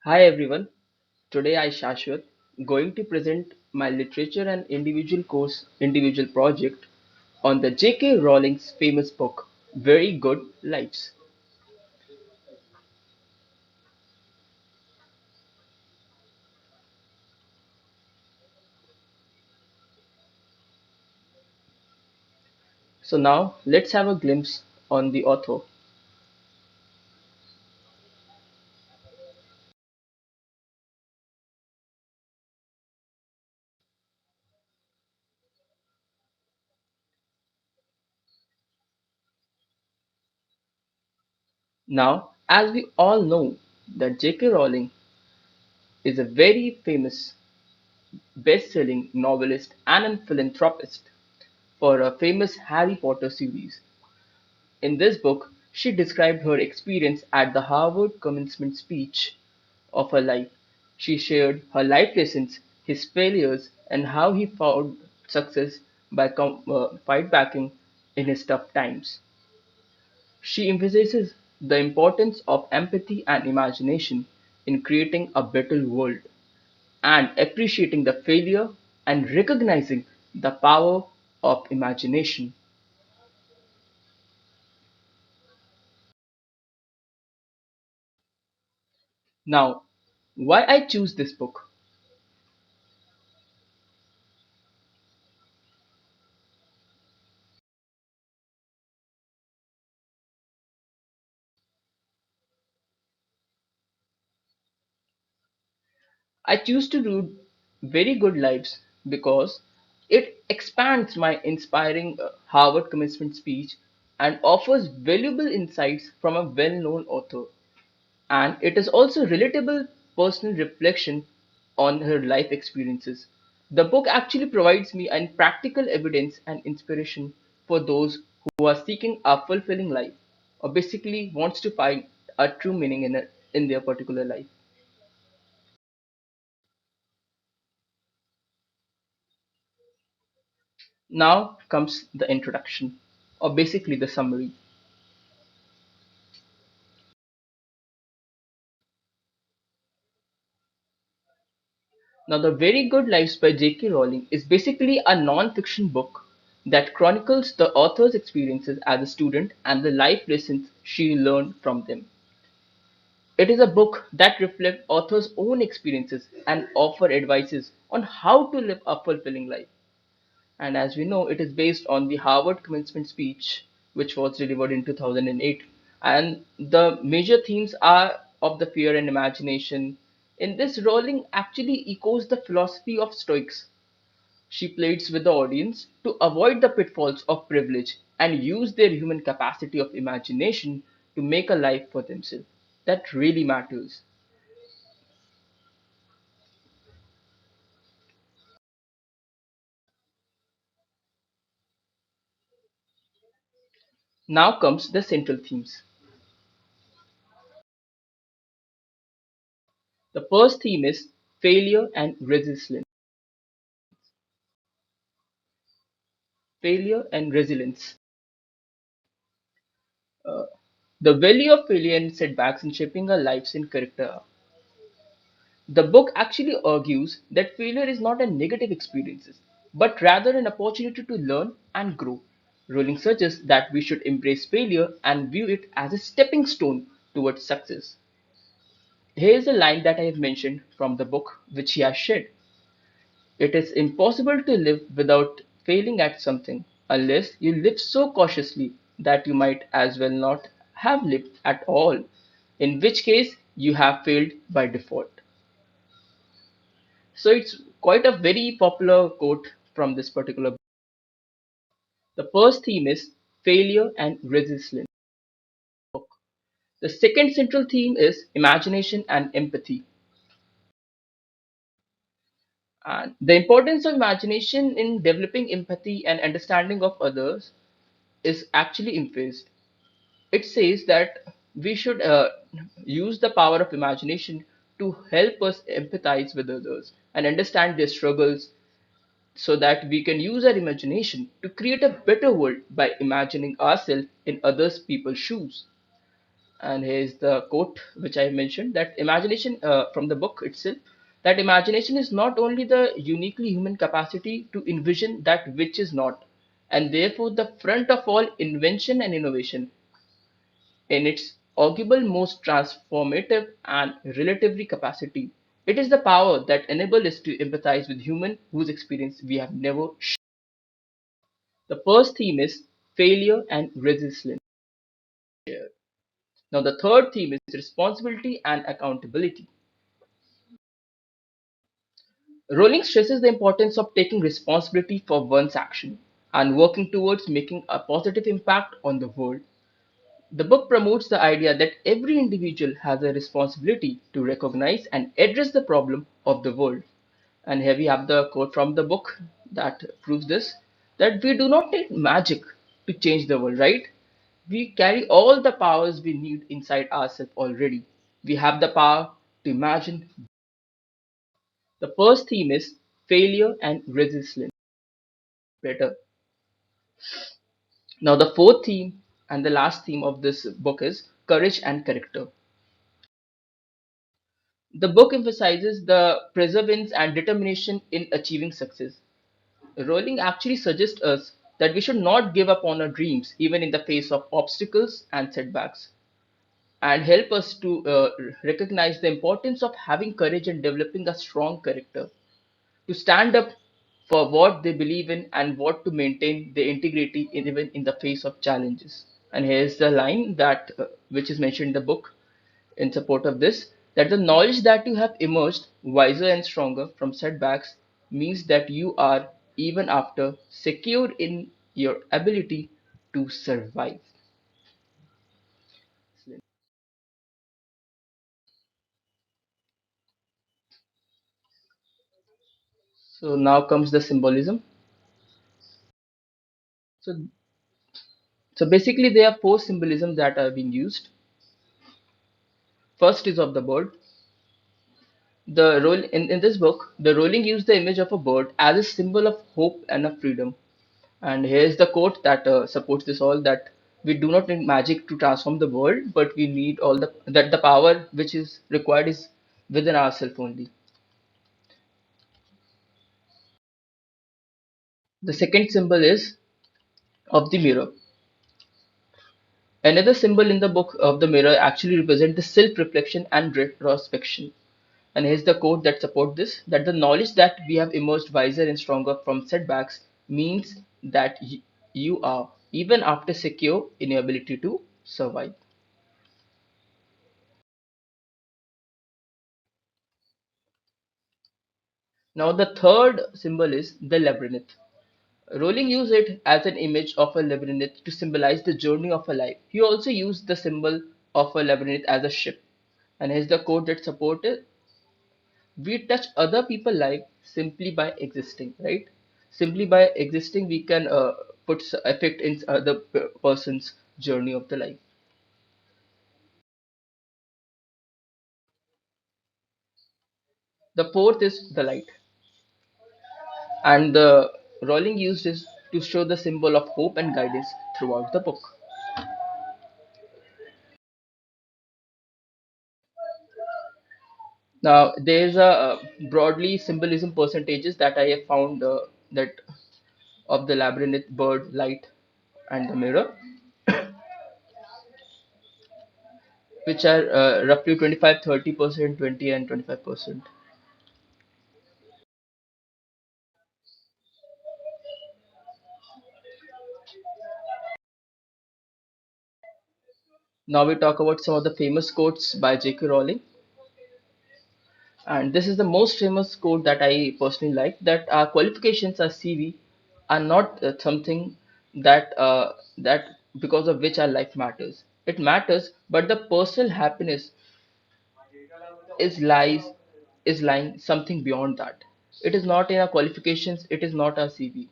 Hi everyone, today I Shashvat going to present my literature and individual course individual project on the J.K. Rowling's famous book Very Good Lives. So now let's have a glimpse on the author. Now, as we all know that J.K. Rowling is a very famous best-selling novelist and a philanthropist for a famous Harry Potter series. In this book, she described her experience at the Harvard commencement speech of her life. She shared her life lessons, his failures, and how he found success by fight backing in his tough times. She emphasizes the importance of empathy and imagination in creating a better world and appreciating the failure and recognizing the power of imagination. Now, why I choose this book? I choose to read Very Good Lives because it expands my inspiring Harvard commencement speech and offers valuable insights from a well known author. And it is also relatable personal reflection on her life experiences. The book actually provides me an practical evidence and inspiration for those who are seeking a fulfilling life or basically wants to find a true meaning in their particular life. Now comes the introduction, or basically the summary. Now, The Very Good Lives by J.K. Rowling is basically a non fiction book that chronicles the author's experiences as a student and the life lessons she learned from them. It is a book that reflects author's own experiences and offer advices on how to live a fulfilling life. And as we know, it is based on the Harvard commencement speech, which was delivered in 2008. And the major themes are of the fear and imagination. In this, Rowling actually echoes the philosophy of Stoics. She pleads with the audience to avoid the pitfalls of privilege and use their human capacity of imagination to make a life for themselves. That really matters. Now comes the central themes. The first theme is failure and resilience. Failure and resilience. Uh, the value of failure and setbacks in shaping our lives and character. The book actually argues that failure is not a negative experience, but rather an opportunity to learn and grow. Rowling suggests that we should embrace failure and view it as a stepping stone towards success. Here is a line that I have mentioned from the book which he has shared. It is impossible to live without failing at something unless you live so cautiously that you might as well not have lived at all, in which case you have failed by default. So it's quite a very popular quote from this particular book. The first theme is failure and resilience. The second central theme is imagination and empathy. And the importance of imagination in developing empathy and understanding of others is actually emphasized. It says that we should use the power of imagination to help us empathize with others and understand their struggles so that we can use our imagination to create a better world by imagining ourselves in others people's shoes. And here's the quote which I mentioned, that imagination, from the book itself, that imagination is not only the uniquely human capacity to envision that which is not, and therefore the front of all invention and innovation. In its arguable most transformative and relatively capacity, it is the power that enables us to empathize with human whose experience we have never shared. The first theme is failure and resilience. Now, the third theme is responsibility and accountability. Rowling stresses the importance of taking responsibility for one's action and working towards making a positive impact on the world. The book promotes the idea that every individual has a responsibility to recognize and address the problem of the world. And here we have the quote from the book that proves this, that we do not need magic to change the world, right? We carry all the powers we need inside ourselves already. We have the power to imagine. The first theme is failure and resilience. Better. Now, the fourth theme and the last theme of this book is courage and character. The book emphasizes the perseverance and determination in achieving success. Rowling actually suggests us that we should not give up on our dreams even in the face of obstacles and setbacks, and help us to recognize the importance of having courage and developing a strong character to stand up for what they believe in and what to maintain their integrity even in the face of challenges. And here's the line that which is mentioned in the book in support of this, that the knowledge that you have emerged wiser and stronger from setbacks means that you are, even after, secure in your ability to survive. So now comes the symbolism. So, so basically, there are four symbolisms that are being used. First is of the bird. The role in this book, the Rowling used the image of a bird as a symbol of hope and of freedom. And here's the quote that supports this all, that we do not need magic to transform the world, but we need all the power which is required is within ourselves only. The second symbol is of the mirror. Another symbol in the book of the mirror actually represents the self-reflection and retrospection. And here's the quote that supports this, that the knowledge that we have emerged wiser and stronger from setbacks means that you are, even after, secure in your ability to survive. Now, the third symbol is the labyrinth. Rowling used it as an image of a labyrinth to symbolize the journey of a life. He also used the symbol of a labyrinth as a ship. And here's the quote that supports it. We touch other people's life simply by existing, right? Simply by existing, we can put effect in other person's journey of the life. The fourth is the light. And the Rowling used this to show the symbol of hope and guidance throughout the book. Now, there's a broadly symbolism percentages that I have found, that of the labyrinth, bird, light, and the mirror, which are roughly 25, 30%, 20, and 25%. Now we talk about some of the famous quotes by J.K. Rowling, and this is the most famous quote that I personally like. That our qualifications, our CV, are not something that because of which our life matters. It matters, but the personal happiness is lies is lying something beyond that. It is not in our qualifications. It is not our CV.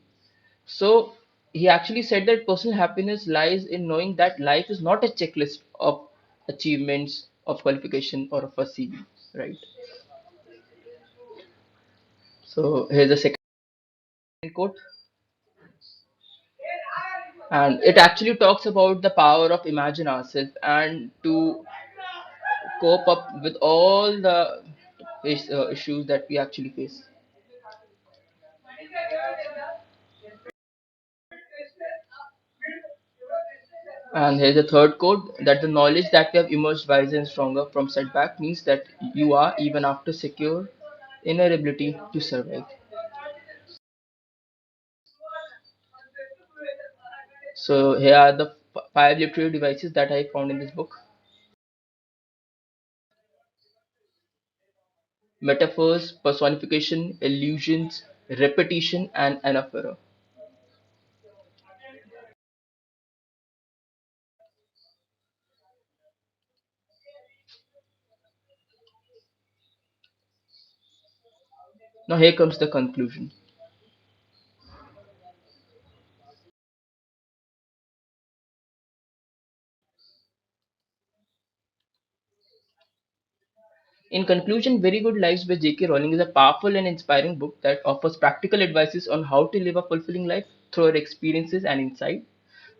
So he actually said that personal happiness lies in knowing that life is not a checklist of achievements, of qualification, or of a CV, right? So here's the second quote. And it actually talks about the power of imagine ourselves and to cope up with all the issues that we actually face. And here's a third quote that the knowledge that we have emerged wiser and stronger from setback means that you are even after secure inner ability to survive. So here are the five literary devices that I found in this book: metaphors, personification, illusions, repetition, and anaphora. Now here comes the conclusion. In conclusion, Very Good Lives by J.K. Rowling is a powerful and inspiring book that offers practical advices on how to live a fulfilling life through her experiences and insight.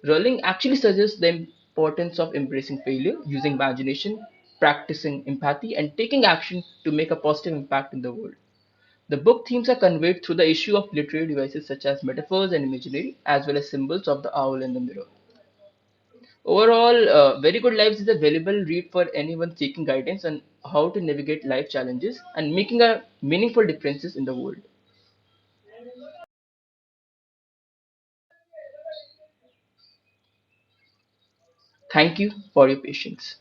Rowling actually suggests the importance of embracing failure, using imagination, practicing empathy, and taking action to make a positive impact in the world. The book themes are conveyed through the issue of literary devices such as metaphors and imagery, as well as symbols of the owl and the mirror. Overall, Very Good Lives is a valuable read for anyone seeking guidance on how to navigate life challenges and making a meaningful differences in the world. Thank you for your patience.